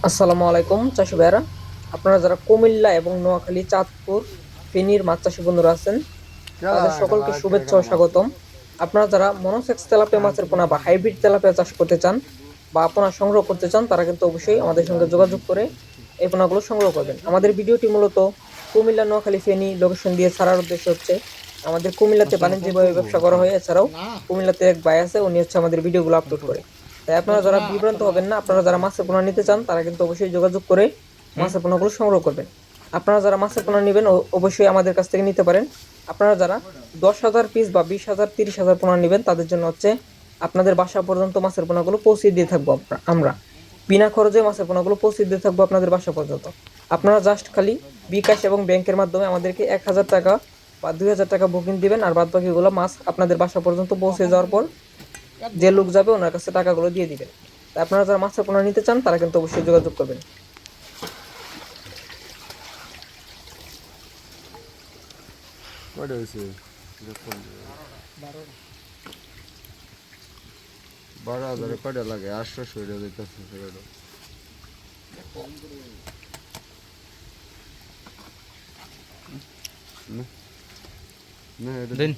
আসসালামু আলাইকুম চাষি ভাইরা। আপনারা যারা কুমিল্লা এবং নোয়াখালী, চাঁদপুর, ফেনীর মাছ চাষি বন্ধুরা আছেন, তাদের সকলকে শুভেচ্ছা ও স্বাগতম। আপনারা যারা মনোসেক্স তেলাপিয়া মাছের পোনা বা হাইব্রিড তেলাপিয়া চাষ করতে চান বা পোনা সংগ্রহ করতে চান, তারা কিন্তু অবশ্যই আমাদের সঙ্গে যোগাযোগ করে এই পোনাগুলো সংগ্রহ করবেন। আমাদের ভিডিওটি মূলত কুমিল্লা, নোয়াখালী, ফেনী লোকেশন দিয়ে ছাড়ার উদ্দেশ্য হচ্ছে আমাদের কুমিল্লাতে বাণিজ্যিকভাবে ব্যবসা করা হয়। এছাড়াও কুমিল্লাতে এক ভাই আছে, উনি হচ্ছে আমাদের ভিডিওগুলো আপলোড করে। তাই আপনারা যারা বিভ্রান্ত হবেন না, আপনারা যারা মাছের পোনা নিতে চান তারা কিন্তু অবশ্যই যোগাযোগ করে মাছের পোনাগুলো সংগ্রহ করবেন। আপনারা যারা মাছের পোনা নেবেন অবশ্যই আমাদের কাছ থেকে নিতে পারেন। আপনারা যারা 10,000 পিস বা 20,000, 30,000 পোনা নেবেন, তাদের জন্য হচ্ছে আপনাদের বাসা পর্যন্ত মাছের পোনাগুলো পৌঁছে দিয়ে থাকবো আমরা। বিনা খরচে মাছের পোনাগুলো পৌঁছে দিয়ে থাকবো আপনাদের বাসা পর্যন্ত। আপনারা জাস্ট খালি বিকাশ এবং ব্যাংকের মাধ্যমে আমাদেরকে 1,000 টাকা বা 2,000 টাকা বুকিং দিবেন, আর বাদ বাকিগুলো মাছ আপনাদের বাসা পর্যন্ত পৌঁছে যাওয়ার পর যে লোক যাবে ওনার কাছে টাকাগুলো দিয়ে দিবেন। তাই আপনারা যারা মাছের পোনা নিতে চান তারা কিন্তু অবশ্যই যোগাযোগ করবেন। কয়টা হয়েছে? 12,000 কয়টা লাগে? 800 হয়ে যাইতেছে। না, না, এটা দিন